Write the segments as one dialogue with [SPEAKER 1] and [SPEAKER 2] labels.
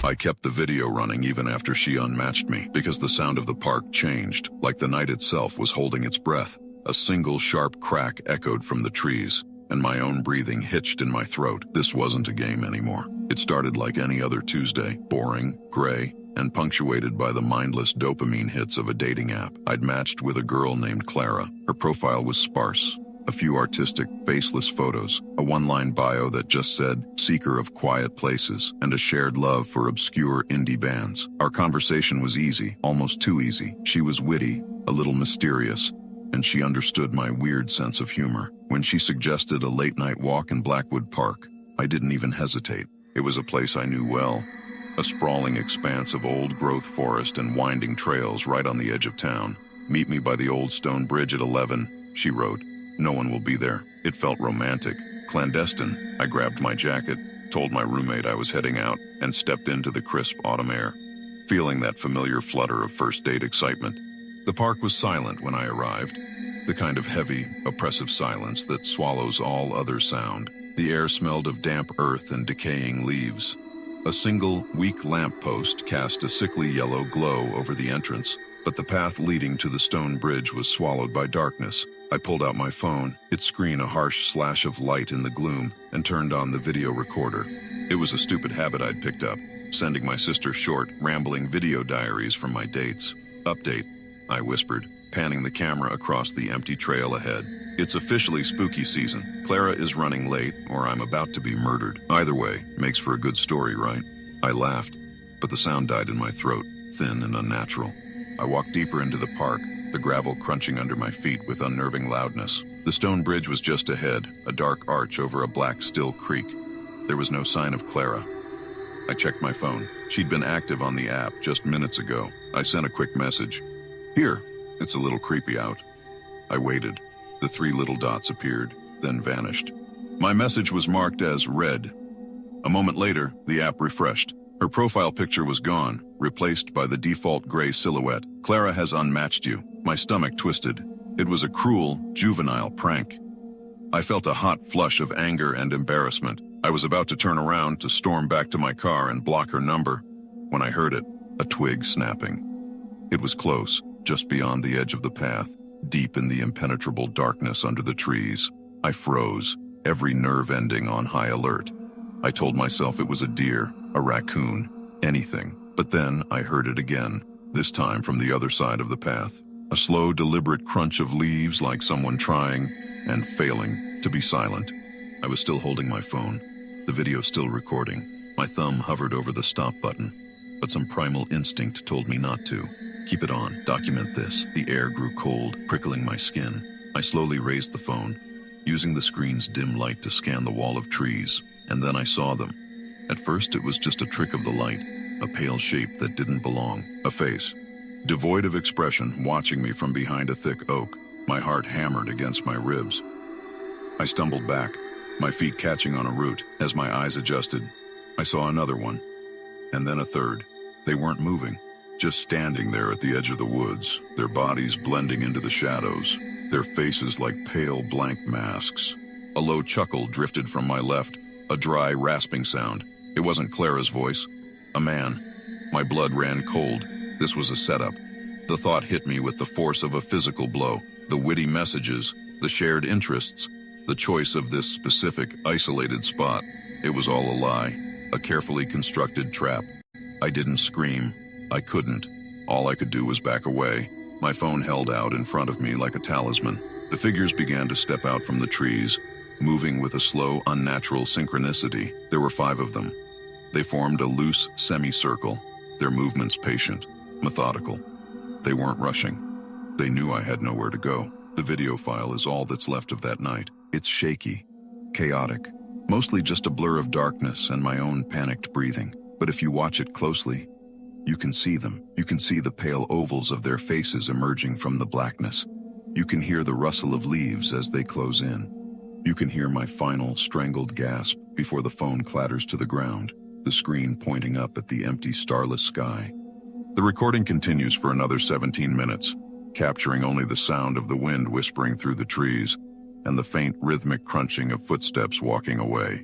[SPEAKER 1] I kept the video running even after she unmatched me, because the sound of the park changed, like the night itself was holding its breath. A single sharp crack echoed from the trees, and my own breathing hitched in my throat. This wasn't a game anymore. It started like any other Tuesday, boring, gray, and punctuated by the mindless dopamine hits of a dating app. I'd matched with a girl named Clara. Her profile was sparse. A few artistic, faceless photos, a one-line bio that just said, "Seeker of quiet places," and a shared love for obscure indie bands. Our conversation was easy, almost too easy. She was witty, a little mysterious, and she understood my weird sense of humor. When she suggested a late-night walk in Blackwood Park, I didn't even hesitate. It was a place I knew well, a sprawling expanse of old-growth forest and winding trails right on the edge of town. "Meet me by the old stone bridge at 11, she wrote. "No one will be there." It felt romantic, clandestine. I grabbed my jacket, told my roommate I was heading out, and stepped into the crisp autumn air, feeling that familiar flutter of first date excitement. The park was silent when I arrived, the kind of heavy, oppressive silence that swallows all other sound. The air smelled of damp earth and decaying leaves. A single, weak lamppost cast a sickly yellow glow over the entrance, but the path leading to the stone bridge was swallowed by darkness. I pulled out my phone, its screen a harsh slash of light in the gloom, and turned on the video recorder. It was a stupid habit I'd picked up, sending my sister short, rambling video diaries from my dates. "Update," I whispered, panning the camera across the empty trail ahead. "It's officially spooky season. Clara is running late, or I'm about to be murdered. Either way, makes for a good story, right?" I laughed, but the sound died in my throat, thin and unnatural. I walked deeper into the park, the gravel crunching under my feet with unnerving loudness. The stone bridge was just ahead, a dark arch over a black, still creek. There was no sign of Clara. I checked my phone. She'd been active on the app just minutes ago. I sent a quick message. "Here, it's a little creepy out." I waited. The 3 little dots appeared, then vanished. My message was marked as read. A moment later, the app refreshed. Her profile picture was gone, replaced by the default gray silhouette. "Clara has unmatched you." My stomach twisted. It was a cruel, juvenile prank. I felt a hot flush of anger and embarrassment. I was about to turn around to storm back to my car and block her number, when I heard it, a twig snapping. It was close, just beyond the edge of the path, deep in the impenetrable darkness under the trees. I froze, every nerve ending on high alert. I told myself it was a deer, a raccoon, anything. But then I heard it again, this time from the other side of the path. A slow, deliberate crunch of leaves, like someone trying, and failing, to be silent. I was still holding my phone, the video still recording. My thumb hovered over the stop button, but some primal instinct told me not to. "Keep it on, document this." The air grew cold, prickling my skin. I slowly raised the phone, using the screen's dim light to scan the wall of trees, and then I saw them. At first it was just a trick of the light, a pale shape that didn't belong, a face, devoid of expression, watching me from behind a thick oak. My heart hammered against my ribs. I stumbled back, my feet catching on a root. As my eyes adjusted, I saw another one, and then a third. They weren't moving, just standing there at the edge of the woods, their bodies blending into the shadows, their faces like pale blank masks. A low chuckle drifted from my left, a dry, rasping sound. It wasn't Clara's voice. A man. My blood ran cold. This was a setup. The thought hit me with the force of a physical blow. The witty messages, the shared interests, the choice of this specific, isolated spot. It was all a lie, a carefully constructed trap. I didn't scream. I couldn't. All I could do was back away. My phone held out in front of me like a talisman. The figures began to step out from the trees, moving with a slow, unnatural synchronicity. There were 5 of them. They formed a loose semicircle, their movements patient, methodical. They weren't rushing. They knew I had nowhere to go. The video file is all that's left of that night. It's shaky, chaotic, mostly just a blur of darkness and my own panicked breathing. But if you watch it closely, you can see them. You can see the pale ovals of their faces emerging from the blackness. You can hear the rustle of leaves as they close in. You can hear my final, strangled gasp before the phone clatters to the ground, the screen pointing up at the empty, starless sky. The recording continues for another 17 minutes, capturing only the sound of the wind whispering through the trees and the faint, rhythmic crunching of footsteps walking away.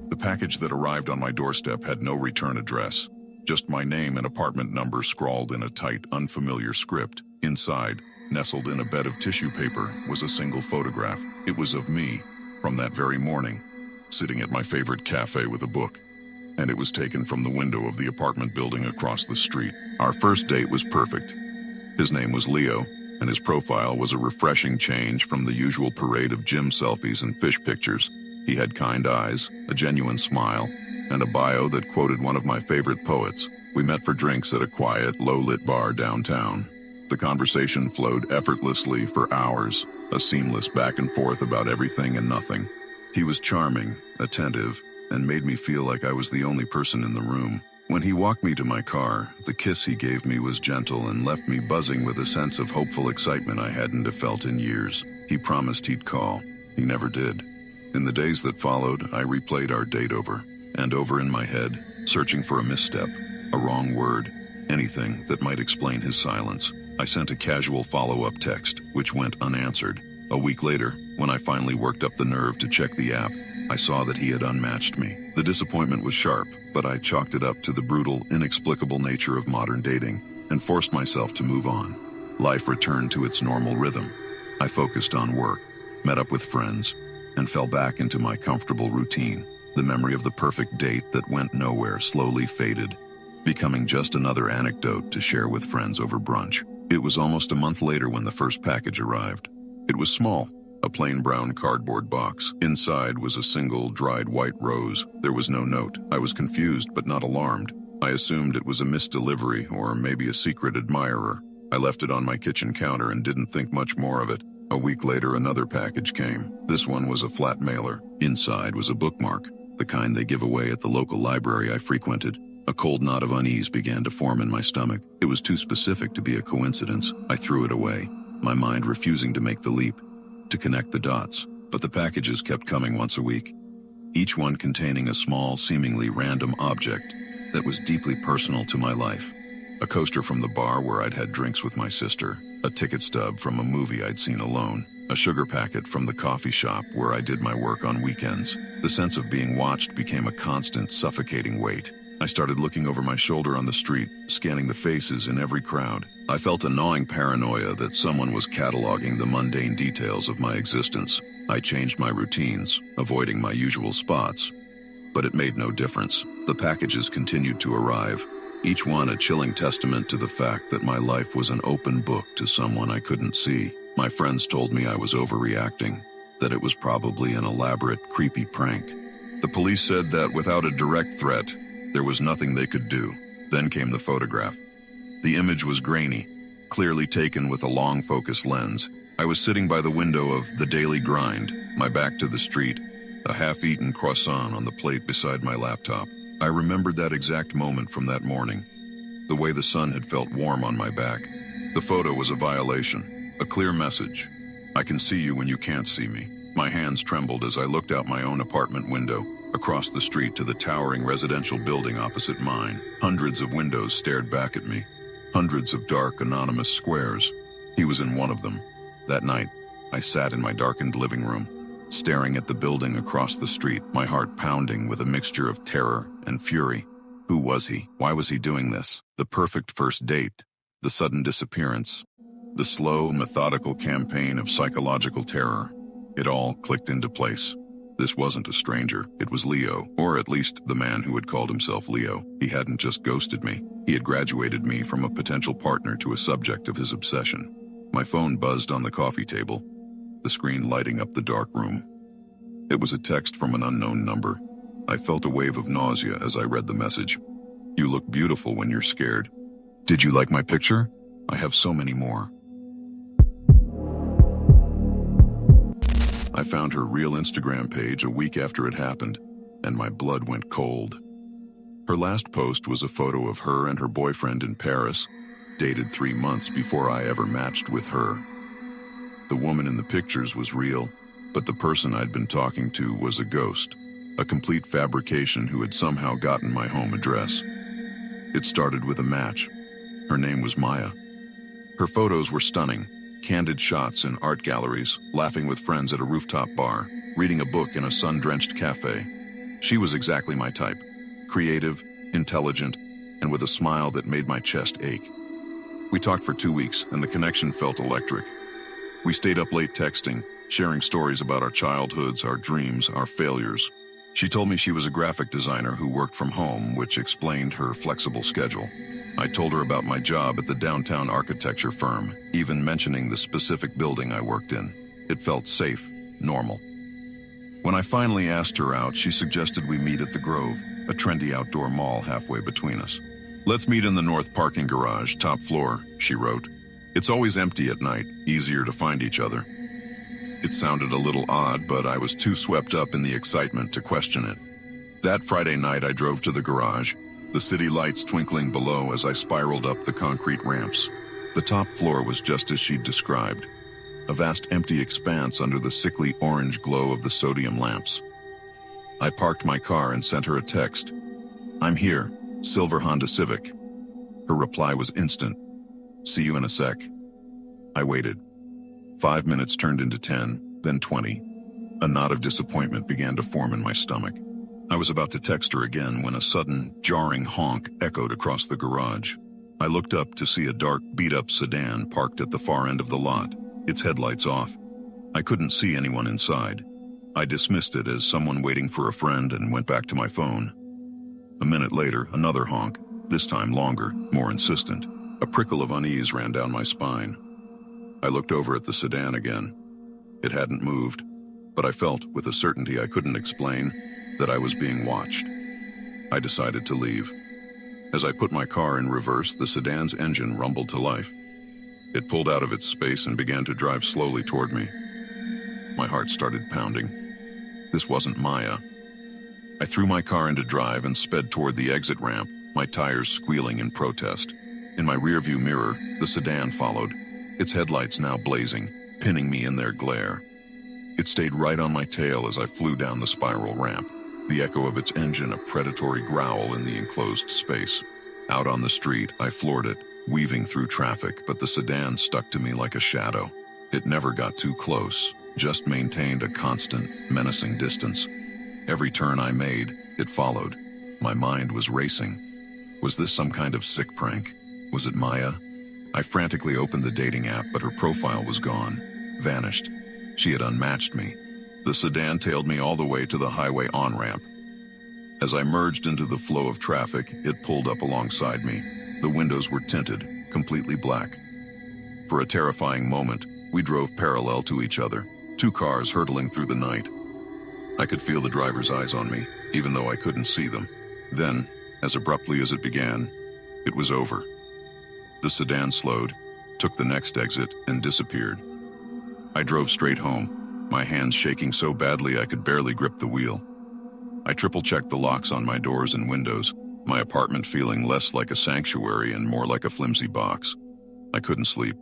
[SPEAKER 1] The package that arrived on my doorstep had no return address, just my name and apartment number scrawled in a tight, unfamiliar script. Inside, nestled in a bed of tissue paper, was a single photograph. It was of me, from that very morning, sitting at my favorite cafe with a book. And it was taken from the window of the apartment building across the street. Our first date was perfect. His name was Leo, and his profile was a refreshing change from the usual parade of gym selfies and fish pictures. He had kind eyes, a genuine smile, and a bio that quoted one of my favorite poets. We met for drinks at a quiet, low-lit bar downtown. The conversation flowed effortlessly for hours, a seamless back and forth about everything and nothing. He was charming, attentive, and made me feel like I was the only person in the room. When he walked me to my car, the kiss he gave me was gentle and left me buzzing with a sense of hopeful excitement I hadn't felt in years. He promised he'd call. He never did. In the days that followed, I replayed our date over and over in my head, searching for a misstep, a wrong word, anything that might explain his silence. I sent a casual follow-up text, which went unanswered. A week later, when I finally worked up the nerve to check the app, I saw that he had unmatched me. The disappointment was sharp, but I chalked it up to the brutal, inexplicable nature of modern dating and forced myself to move on. Life returned to its normal rhythm. I focused on work, met up with friends, and fell back into my comfortable routine. The memory of the perfect date that went nowhere slowly faded, becoming just another anecdote to share with friends over brunch. It was almost a month later when the first package arrived. It was small, a plain brown cardboard box. Inside was a single dried white rose. There was no note. I was confused but not alarmed. I assumed it was a missed delivery or maybe a secret admirer. I left it on my kitchen counter and didn't think much more of it. A week later, another package came. This one was a flat mailer. Inside was a bookmark, the kind they give away at the local library I frequented. A cold knot of unease began to form in my stomach. It was too specific to be a coincidence. I threw it away, my mind refusing to make the leap, to connect the dots. But the packages kept coming once a week, each one containing a small, seemingly random object that was deeply personal to my life. A coaster from the bar where I'd had drinks with my sister, a ticket stub from a movie I'd seen alone, a sugar packet from the coffee shop where I did my work on weekends. The sense of being watched became a constant, suffocating weight. I started looking over my shoulder on the street, scanning the faces in every crowd. I felt a gnawing paranoia that someone was cataloging the mundane details of my existence. I changed my routines, avoiding my usual spots. But it made no difference. The packages continued to arrive, each one a chilling testament to the fact that my life was an open book to someone I couldn't see. My friends told me I was overreacting, that it was probably an elaborate, creepy prank. The police said that without a direct threat, there was nothing they could do. Then came the photograph. The image was grainy, clearly taken with a long focus lens. I was sitting by the window of The Daily Grind, my back to the street, a half-eaten croissant on the plate beside my laptop. I remembered that exact moment from that morning, the way the sun had felt warm on my back. The photo was a violation, a clear message. I can see you when you can't see me. My hands trembled as I looked out my own apartment window, across the street to the towering residential building opposite mine. Hundreds of windows stared back at me, hundreds of dark, anonymous squares. He was in one of them. That night, I sat in my darkened living room, staring at the building across the street, my heart pounding with a mixture of terror and fury. Who was he? Why was he doing this? The perfect first date, the sudden disappearance, the slow, methodical campaign of psychological terror. It all clicked into place. This wasn't a stranger. It was Leo, or at least the man who had called himself Leo. He hadn't just ghosted me. He had graduated me from a potential partner to a subject of his obsession. My phone buzzed on the coffee table, the screen lighting up the dark room. It was a text from an unknown number. I felt a wave of nausea as I read the message. You look beautiful when you're scared. Did you like my picture? I have so many more. I found her real Instagram page a week after it happened, and my blood went cold. Her last post was a photo of her and her boyfriend in Paris, dated 3 months before I ever matched with her. The woman in the pictures was real, but the person I'd been talking to was a ghost, a complete fabrication who had somehow gotten my home address. It started with a match. Her name was Maya. Her photos were stunning. Candid shots in art galleries, laughing with friends at a rooftop bar, reading a book in a sun-drenched cafe. She was exactly my type. Creative, intelligent, and with a smile that made my chest ache. We talked for 2 weeks, and the connection felt electric. We stayed up late texting, sharing stories about our childhoods, our dreams, our failures. She told me she was a graphic designer who worked from home, which explained her flexible schedule. I told her about my job at the downtown architecture firm, even mentioning the specific building I worked in. It felt safe, normal. When I finally asked her out, she suggested we meet at the Grove, a trendy outdoor mall halfway between us. "Let's meet in the north parking garage, top floor," she wrote. "It's always empty at night, easier to find each other." It sounded a little odd, but I was too swept up in the excitement to question it. That Friday night I drove to the garage, the city lights twinkling below as I spiraled up the concrete ramps. The top floor was just as she'd described, a vast empty expanse under the sickly orange glow of the sodium lamps. I parked my car and sent her a text. "I'm here, silver Honda Civic." Her reply was instant. "See you in a sec." I waited. 5 minutes turned into 10, then 20. A knot of disappointment began to form in my stomach. I was about to text her again when a sudden, jarring honk echoed across the garage. I looked up to see a dark, beat-up sedan parked at the far end of the lot, its headlights off. I couldn't see anyone inside. I dismissed it as someone waiting for a friend and went back to my phone. A minute later, another honk, this time longer, more insistent. A prickle of unease ran down my spine. I looked over at the sedan again. It hadn't moved, but I felt, with a certainty I couldn't explain, that I was being watched. I decided to leave. As I put my car in reverse, the sedan's engine rumbled to life. It pulled out of its space and began to drive slowly toward me. My heart started pounding. This wasn't Maya. I threw my car into drive and sped toward the exit ramp, my tires squealing in protest. In my rearview mirror, the sedan followed, its headlights now blazing, pinning me in their glare. It stayed right on my tail as I flew down the spiral ramp, the echo of its engine a predatory growl in the enclosed space. Out on the street, I floored it, weaving through traffic, but the sedan stuck to me like a shadow. It never got too close, just maintained a constant, menacing distance. Every turn I made, it followed. My mind was racing. Was this some kind of sick prank? Was it Maya? I frantically opened the dating app, but her profile was gone, vanished. She had unmatched me. The sedan tailed me all the way to the highway on-ramp. As I merged into the flow of traffic, it pulled up alongside me. The windows were tinted, completely black. For a terrifying moment, we drove parallel to each other, two cars hurtling through the night. I could feel the driver's eyes on me, even though I couldn't see them. Then, as abruptly as it began, it was over. The sedan slowed, took the next exit, and disappeared. I drove straight home, my hands shaking so badly I could barely grip the wheel. I triple-checked the locks on my doors and windows, my apartment feeling less like a sanctuary and more like a flimsy box. I couldn't sleep.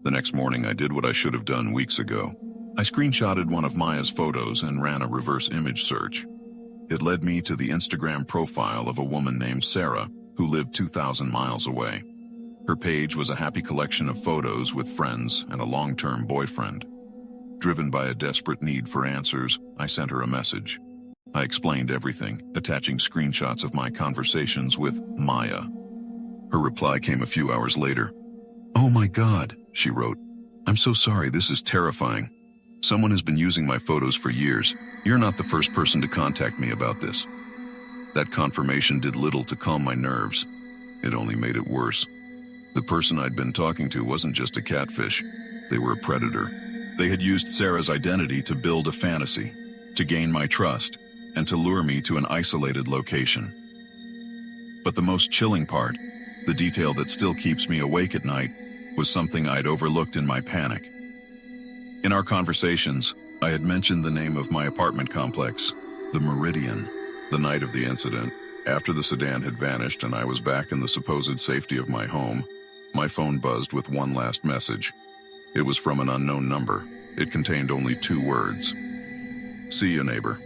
[SPEAKER 1] The next morning, I did what I should have done weeks ago. I screenshotted one of Maya's photos and ran a reverse image search. It led me to the Instagram profile of a woman named Sarah, who lived 2,000 miles away. Her page was a happy collection of photos with friends and a long-term boyfriend. Driven by a desperate need for answers, I sent her a message. I explained everything, attaching screenshots of my conversations with Maya. Her reply came a few hours later. "Oh my God," she wrote. "I'm so sorry, this is terrifying. Someone has been using my photos for years. You're not the first person to contact me about this." That confirmation did little to calm my nerves. It only made it worse. The person I'd been talking to wasn't just a catfish. They were a predator. They had used Sarah's identity to build a fantasy, to gain my trust, and to lure me to an isolated location. But the most chilling part, the detail that still keeps me awake at night, was something I'd overlooked in my panic. In our conversations, I had mentioned the name of my apartment complex, the Meridian. The night of the incident, after the sedan had vanished and I was back in the supposed safety of my home, my phone buzzed with one last message. It was from an unknown number. It contained only 2 words. "See you, neighbor."